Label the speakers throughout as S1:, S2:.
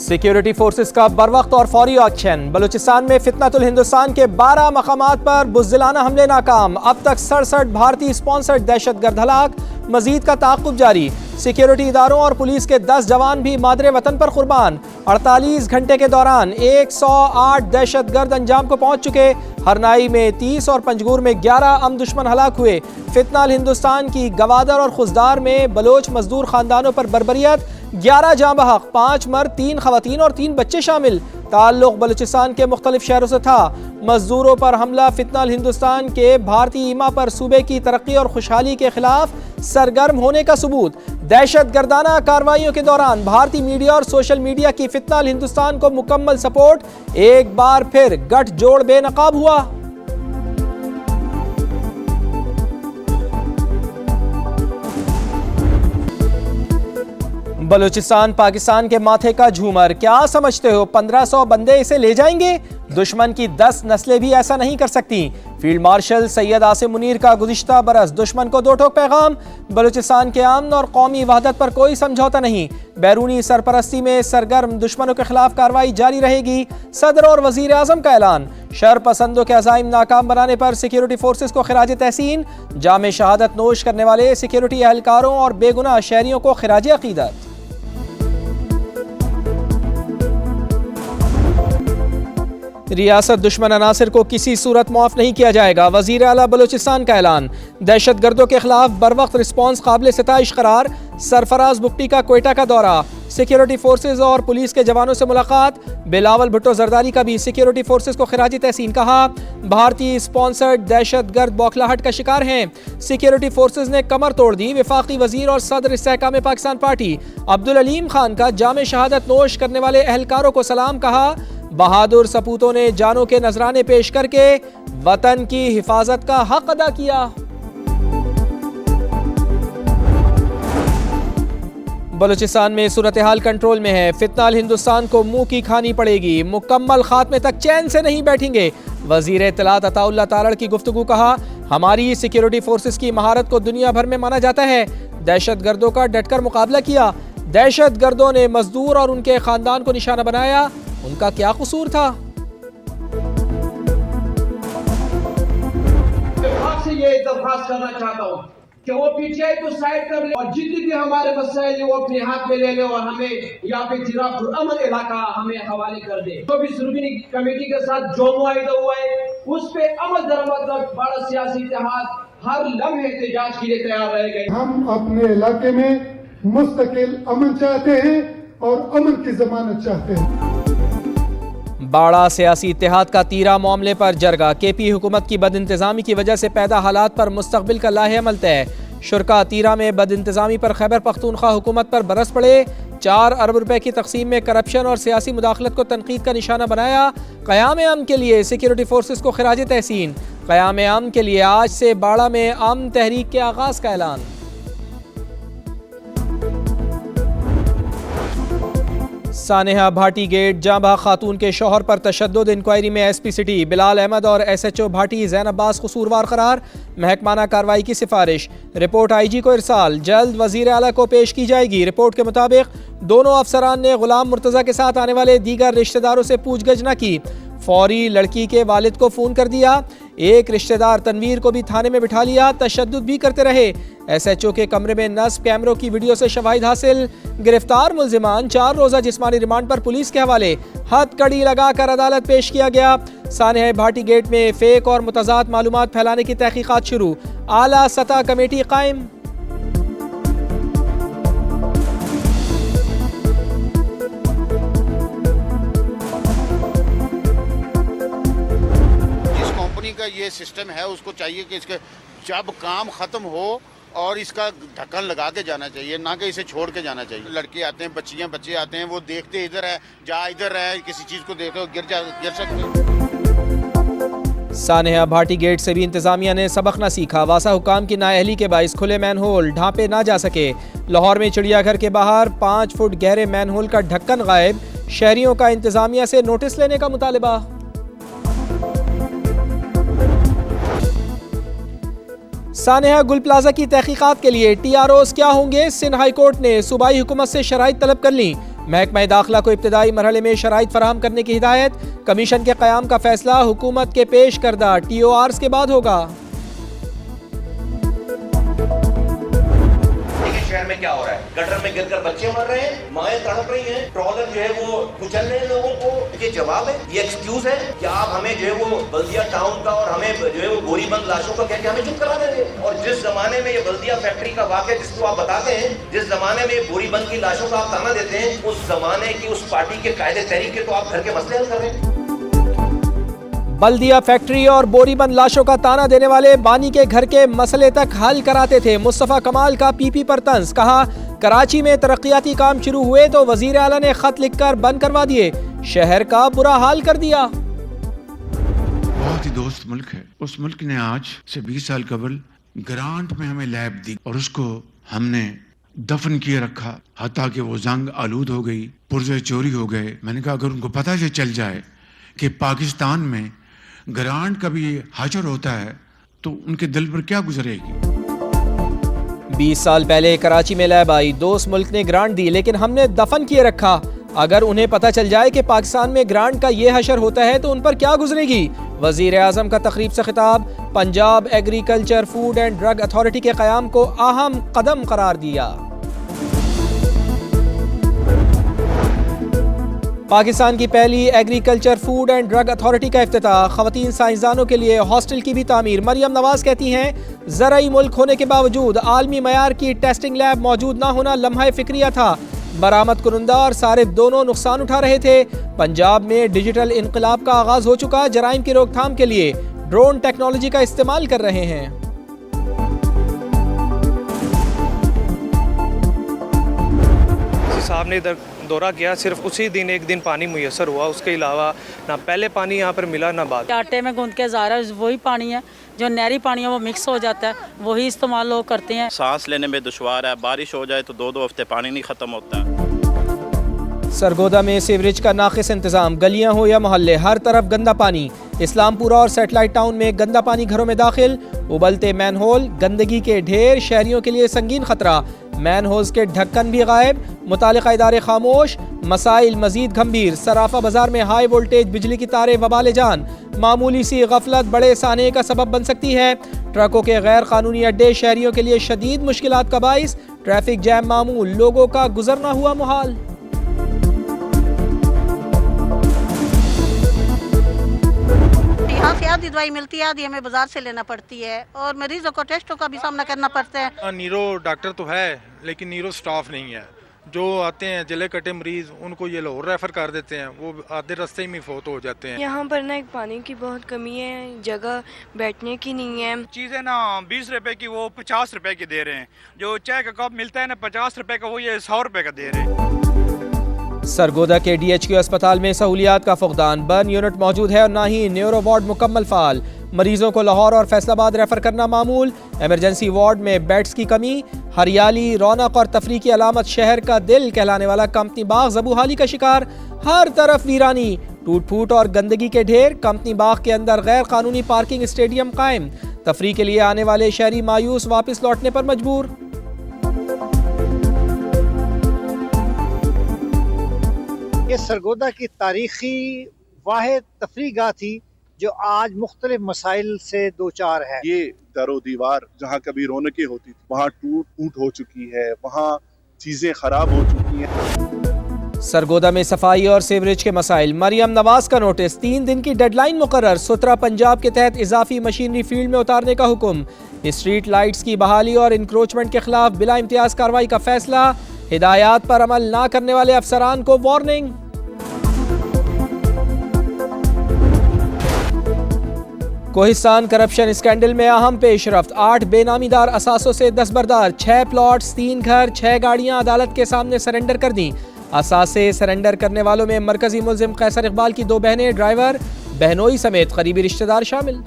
S1: Security forces का बरवक्त और फौरी एक्शन। बलूचिस्तान में फितनतुल हिंदुस्तान के 12 मकामात पर बुज़दिलाना हमले नाकाम। अब तक 67 भारतीय स्पॉन्सर्ड दहशतगर्द हलाक। मजीद का ताक़ुब जारी। सिक्योरिटी इदारों और पुलिस के 10 जवान भी मादरे वतन पर कुर्बान। 48 घंटे के दौरान 108 दहशतगर्द अंजाम को पहुंच चुके। हरनाई में 30 और पंजगूर में 11 अम दुश्मन हलाक हुए। फितनतुल हिंदुस्तान की गवादर और खुजदार में बलोच मजदूर खानदानों पर बर्बरियत। 11 जाँ बहक, 5 मर्द, 3 खवातीन और 3 बच्चे शामिल। ताल्लुक बलूचिस्तान के मुख्तलिफ शहरों से था। मजदूरों पर हमला फितनतुल हिंदुस्तान के भारतीय ईमा पर सूबे की तरक्की और खुशहाली के खिलाफ सरगर्म होने का सबूत। दहशत गर्दाना कार्रवाइयों के दौरान भारतीय मीडिया और सोशल मीडिया की फितनतुल हिंदुस्तान को मुकम्मल सपोर्ट। एक बार फिर गठजोड़ बेनकाब हुआ। बलूचिस्तान पाकिस्तान के माथे का झूमर। क्या समझते हो 1500 बंदे इसे ले जाएंगे? दुश्मन की 10 नस्लें भी ऐसा नहीं कर सकती। फील्ड मार्शल सैयद आसिम मुनीर का गुज़िश्ता बरस दुश्मन को 2 टोक पैगाम। बलूचिस्तान के अमन और कौमी वहदत पर कोई समझौता नहीं। बैरूनी सरपरस्ती में सरगर्म दुश्मनों के खिलाफ कार्रवाई जारी रहेगी। सदर और वजीर आजम का ऐलान। शर पसंदों के अज़ाइम नाकाम बनाने पर सिक्योरिटी फोर्सेस को खिराज तहसीन। जामे शहादत नोश करने वाले सिक्योरिटी एहलकारों और बेगुनाह शहरियों को खिराज अकीदत। रियासत दुश्मन अनासिर को किसी सूरत माफ नहीं किया जाएगा। वजीर आला बलूचिस्तान का ऐलान। दहशत गर्दों के खिलाफ बरवक्त रिस्पॉन्स काबिल सिताइश करार। सरफराज बुगटी का कोयटा का दौरा। सिक्योरिटी फोर्सेज और पुलिस के जवानों से मुलाकात। बिलावल भुट्टो जरदारी का भी सिक्योरिटी फोर्सेज को खिराजी तहसीन कहा। भारतीय स्पॉन्सर्ड दहशत गर्द बौखलाहट का शिकार हैं। सिक्योरिटी फोर्सेज ने कमर तोड़ दी। वफाकी वजीर और सदर इस्तेहकाम पाकिस्तान पार्टी अब्दुल अलीम खान का जामे शहादत नोश करने वाले एहलकारों को सलाम कहा। बहादुर सपूतों ने जानों के नजराने पेश करके वतन की हिफाजत का हक अदा किया। बलूचिस्तान में सूरत हाल कंट्रोल में है। फितनतुल हिंदुस्तान को मुंह की खानी पड़ेगी। मुकम्मल खात्मे तक चैन से नहीं बैठेंगे। वजीर इत्तलात अताउल्लाह तारड़ की गुफ्तगू। कहा, हमारी सिक्योरिटी फोर्सेस की महारत को दुनिया भर में माना जाता है। दहशत गर्दों का डटकर मुकाबला किया। दहशत गर्दों ने मजदूर और उनके खानदान को निशाना बनाया। उनका क्या कसूर था?
S2: आपसे ये दरख्वास्त करना चाहता हूँ कि वो पीटीआई को साइड कर ले और जितनी भी हमारे मसाइल वो अपने हाथ में ले ले और हमें यहाँ पे जिराफुल-अमन इलाका हमें हवाले कर दे। तो भी सुरबीनी कमेटी के साथ जो मुआहिदा हुआ है उस पे अमल दरअमल बड़ा सियासी इत्तेहाद हर लम्हे एहतजाज के लिए तैयार रहेगा।
S3: हम अपने इलाके में मुस्तकिल अमन चाहते हैं और अमन की जमानत चाहते हैं।
S1: बाड़ा सियासी इत्तेहाद का तीरा मामले पर जरगा। केपी हुकूमत की बदइंतजामी की वजह से पैदा हालात पर मुस्तकबिल का लाहे अमल तय। शुरका तीरा में बदइंतजामी पर खैबर पख्तूनख्वा हुकूमत पर बरस पड़े। 4 अरब रुपए की तकसीम में करप्शन और सियासी मुदाखलत को तनकीद का निशाना बनाया। क़याम अमन के लिए सिक्योरिटी फोर्सेस को खिराज तहसीन। क़याम अमन के लिए आज से बाड़ा में अमन तहरीक के आगाज का ऐलान। सानेहा भाटी गेट जांबा खातून के शौहर पर तशद्दुद। इंक्वायरी में एसपी सिटी बिलाल अहमद और एसएचओ भाटी ज़ैन अब्बास कसूरवार करार। महकमाना कार्रवाई की सिफारिश। रिपोर्ट आईजी को इरसाल। जल्द वजीर आला को पेश की जाएगी। रिपोर्ट के मुताबिक दोनों अफसरान ने गुलाम मुर्तज़ा के साथ आने वाले दीगर रिश्तेदारों से पूछगछ न की। फौरी लड़की के वालिद को फ़ोन कर दिया। एक रिश्तेदार तनवीर को भी थाने में बिठा लिया। तशद्दुद भी करते रहे। एसएचओ के कमरे में नस्ब कैमरों की वीडियो से शवाहिद हासिल। गिरफ्तार मुल्जिमान 4 रोज़ा जिस्मानी रिमांड पर पुलिस के हवाले। हथकड़ी लगाकर अदालत पेश किया गया। सानेहा भाटी गेट में फेक और मुतज़ाद मालूमात फैलाने की तहकीकात शुरू। आला सतह कमेटी कायम।
S4: का ये सिस्टम है उसको चाहिए कि इसके जब काम खत्म हो और इसका ढक्कन लगा के जाना चाहिए, ना कि इसे छोड़ के जाना चाहिए। लड़के आते हैं, बच्चे आते हैं, वो देखते इधर है, जा इधर है, किसी चीज को देखते हो गिर सकते।
S1: सानेहा भाटी गेट से भी इंतजामिया ने सबक न सीखा। वासा हुकाम की नाअहली के बाइस खुले मैन होल ढांपे ना जा सके। लाहौर में चिड़ियाघर के बाहर 5 फुट गहरे मैन होल का ढक्कन गायब। शहरियों का इंतजामिया से नोटिस लेने का मुतालिबा। सानेहा गुल प्लाजा की तहकीकात के लिए TROs क्या होंगे? सिंध हाई कोर्ट ने सूबाई हुकूमत से शराइत तलब कर ली। महकमा दाखिला को इब्तदाई मरहले में शराइत फराहम करने की हिदायत। कमीशन के क़याम का फैसला हुकूमत के पेश करदा TORs के बाद होगा।
S5: शहर में क्या हो रहा है, गटर में गिरकर बच्चे मर रहे हैं, माएं तड़प रही हैं, ट्रॉलर जो है वो कुचल रहे हैं लोगों को। ये जवाब है, ये एक्सक्यूज है कि आप हमें जो है वो बल्दिया टाउन का और हमें जो है वो गोरीबंद लाशों का कह के हमें चुप करा देंगे। और जिस जमाने में ये बल्दिया फैक्ट्री का वाक़या जिसको आप बताते हैं, जिस जमाने में गोरीबंद की लाशों का आप ताना देते हैं, उस जमाने की उस पार्टी के कायदे तहरीक के तो आप घर के मसले हल कर रहे हैं।
S1: बल्दिया फैक्ट्री और बोरीबंद लाशों का ताना देने वाले बानी के घर के मसले तक हल कराते थे। मुस्तफा कमाल का PP पर तंज, कहा कराची में तरक्याती काम शुरू हुए तो वजीर आला ने खत लिखकर बंद करवा दिए, शहर का बुरा हाल कर दिया।
S6: बहुत ही दोस्त मुल्क है। उस मुल्क ने आज से 20 साल कबल ग्रांट में हमें लैब दी और उसको हमने दफन किए रखा, हत्ता कि वो जंग आलूद हो गई, पुर्जे चोरी हो गए। मैंने कहा अगर उनको पता से चल जाए कि पाकिस्तान में ग्रांट का भी हाशर होता है तो उनके दिल पर क्या गुजरेगी।
S1: 20 साल पहले कराची में लैब आई, दोस्त मुल्क ने ग्रांट दी लेकिन हमने दफन किए रखा। अगर उन्हें पता चल जाए कि पाकिस्तान में ग्रांट का ये हशर होता है तो उन पर क्या गुजरेगी। वजीर आजम का तकरीब से खिताब। Punjab agriculture food and drug authority के क़याम को अहम कदम करार दिया। पाकिस्तान की पहली agriculture food and drug authority का इफ्तिताह। ख़वातीन साइंसदानों के लिए हॉस्टल की भी तामीर। मरियम नवाज कहती हैं ज़राई मुल्क होने के बावजूद आलमी मयार की टेस्टिंग लैब मौजूद ना होना लम्हा फ़िक्रिया था। बरामद कुनंदा और सारिफ दोनों नुकसान उठा रहे थे। पंजाब में डिजिटल इनकलाब का आगाज हो चुका, जराइम की रोकथाम के लिए ड्रोन टेक्नोलॉजी का इस्तेमाल कर रहे हैं।
S7: साहब ने इधर दौरा किया, सिर्फ उसी दिन एक दिन पानी मुयसर हुआ, उसके अलावा ना पहले पानी यहाँ पर मिला ना बाद।
S8: आटे में गूंद के ज़ारा वही पानी है जो नहरी पानी है वो मिक्स हो जाता है, वही इस्तेमाल लोग करते हैं।
S9: सांस लेने में दुश्वार है, बारिश हो जाए तो 2-2 हफ्ते पानी नहीं ख़त्म होता है।
S1: सरगोदा में सीवरेज का नाक़िस इंतज़ाम, गलियां हो या मोहल्ले हर तरफ गंदा पानी। इस्लामपुरा और सैटेलाइट टाउन में गंदा पानी घरों में दाखिल। उबलते मैनहोल, गंदगी के ढेर, शहरियों के लिए संगीन खतरा। मैनहोल्स के ढक्कन भी गायब, मुतालिका इदारे खामोश। मसाइल मजीद गंभीर। सराफा बाजार में हाई वोल्टेज बिजली की तारें वबाले जान। मामूली सी गफलत बड़े साने का सबब बन सकती है। ट्रकों के गैर कानूनी अड्डे शहरियों के लिए शदीद मुश्किलात का बाइस। ट्रैफिक जैम मामूल, लोगों का गुजरना हुआ मुहाल।
S10: यहाँ से आधी दवाई मिलती है, आधी हमें बाजार से लेना पड़ती है और मरीजों को टेस्टों का भी सामना करना पड़ता है।
S11: नीरो डॉक्टर तो है लेकिन नीरो स्टाफ नहीं है। जो आते हैं जले कटे मरीज उनको ये लाहौर रेफर कर देते हैं, वो आधे रास्ते में फौत हो जाते हैं।
S12: यहाँ पर ना एक पानी की बहुत कमी है, जगह बैठने की नहीं है।
S13: चीज़ें ना 20 रुपए की वो 50 रुपए की दे रहे हैं। जो चाय का कप मिलता है ना 50 रुपए का, वो ये 100 रुपए का दे रहे हैं।
S1: सरगोदा के DHQ अस्पताल में सहूलियात का फुकदान, बर्न यूनिट मौजूद है और ना ही न्यूरो वार्ड मुकम्मल फाल। मरीजों को लाहौर और फैसलाबाद रेफर करना मामूल। इमरजेंसी वार्ड में बेड्स की कमी। हरियाली, रौनक और तफरीह की अलामत शहर का दिल कहलाने वाला कंपनी बाग ज़बूहाली का शिकार। हर तरफ वीरानी, टूट फूट और गंदगी के ढेर। कंपनी बाग के अंदर गैर कानूनी पार्किंग स्टेडियम कायम। तफरीह के लिए आने वाले शहरी मायूस वापस लौटने पर मजबूर।
S14: ये सरगोदा की तारीखी वाहिद तफरीगाह थी जो आज मुख्तलिफ मसाइल से दो चार है।
S15: ये दरो दीवार जहाँ कभी रौनकें होती थी वहाँ टूट फूट हो चुकी है, वहाँ चीज़ें खराब हो चुकी हैं।
S1: सरगोदा में सफाई और सीवरेज के मसाइल। मरियम नवाज का नोटिस, 3 दिन की डेडलाइन मुकर्रर। सुतरा पंजाब के तहत इजाफी मशीनरी फील्ड में उतारने का हुक्म। स्ट्रीट लाइट्स की बहाली और इंक्रोचमेंट के खिलाफ बिला इम्तियाज कार्रवाई का फैसला। हिदायत पर अमल ना करने वाले अफसरान को वार्निंग। कोहिस्तान करप्शन स्कैंडल में अहम पेशरफ्त। 8 बेनामीदार असासों से दस्तबरदार। 6 प्लॉट्स, 3 घर, 6 गाड़ियां अदालत के सामने सरेंडर कर दी। असासे सरेंडर करने वालों में मरकजी मुल्जिम कैसर इकबाल की 2 बहनें, ड्राइवर, बहनोई समेत करीबी रिश्तेदार शामिल।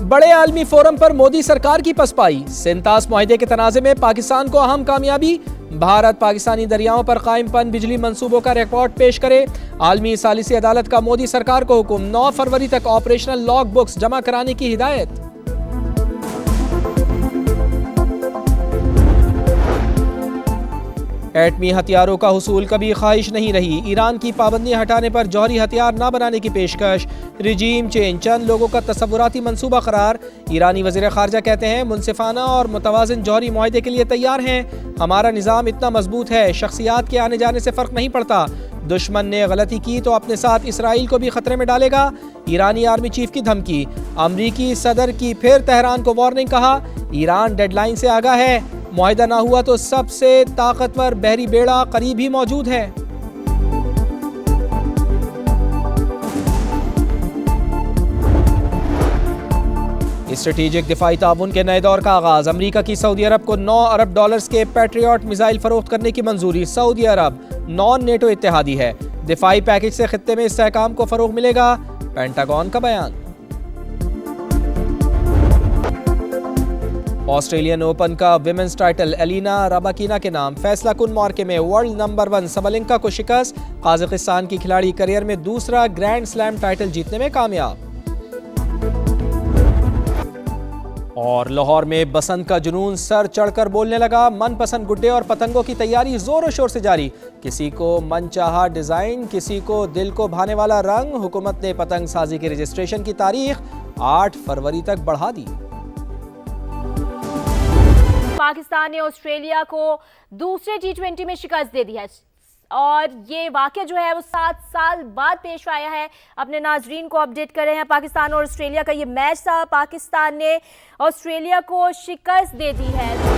S1: बड़े आलमी फोरम पर मोदी सरकार की पसपाई। सेंतास मुआहदे के तनाज़े में पाकिस्तान को अहम कामयाबी। भारत पाकिस्तानी दरियाओं पर कायम पन बिजली मंसूबों का रिकॉर्ड पेश करे। आलमी सालिसी अदालत का मोदी सरकार को हुक्म, 9 फरवरी तक ऑपरेशनल लॉग बुक्स जमा कराने की हिदायत। एटमी हथियारों का हुसूल कभी ख्वाहिश नहीं रही। ईरान की पाबंदियां हटाने पर जौहरी हथियार न बनाने की पेशकश। रिजीम चेंज चंद लोगों का तसव्वुराती मंसूबा करार। ईरानी वज़ीर ख़ारजा कहते हैं मुनसिफाना और मुतवाज़िन जौहरी मुआहदे के लिए तैयार हैं। हमारा निज़ाम इतना मजबूत है, शख्सियात के आने जाने से फ़र्क नहीं पड़ता। दुश्मन ने गलती की तो अपने साथ इसराइल को भी खतरे में डालेगा। ईरानी आर्मी चीफ की धमकी। अमरीकी सदर की फिर तेहरान को वार्निंग, कहा ईरान डेडलाइन से आगा है। मुआहिदा ना हुआ तो सबसे ताकतवर बहरी बेड़ा करीब ही मौजूद है। स्ट्रेटेजिक दिफाई ताउन के नए दौर का आगाज। अमरीका की सऊदी अरब को 9 अरब डॉलर्स के पैट्रियट मिसाइल फरोख्त करने की मंजूरी। सऊदी अरब नॉन नेटो इत्तेहादी है। दिफाई पैकेज से खित्ते में इस्तेहकाम को फरोग मिलेगा, पेंटागन का बयान। ऑस्ट्रेलियन ओपन का विमेंस टाइटल एलिना रबाकिना के नाम। फैसला कुन मार्के में वर्ल्ड नंबर 1 सबलेंका को शिकस्त। काज़ाकिस्तान की खिलाड़ी करियर में दूसरा ग्रैंड स्लैम टाइटल जीतने में कामयाब। और लाहौर में बसंत का जुनून सर चढ़कर बोलने लगा। मनपसंद गुड्डे और पतंगों की तैयारी जोरों शोर से जारी। किसी को मनचाहा डिजाइन, किसी को दिल को भाने वाला रंग। हुकूमत ने पतंग साजी के रजिस्ट्रेशन की तारीख 8 फरवरी तक बढ़ा दी।
S16: पाकिस्तान ने ऑस्ट्रेलिया को दूसरे T20 में शिकस्त दे दी है और ये वाकया जो है वो 7 साल बाद पेश आया है। अपने नाजरीन को अपडेट कर रहे हैं। पाकिस्तान और ऑस्ट्रेलिया का ये मैच था। पाकिस्तान ने ऑस्ट्रेलिया को शिकस्त दे दी है।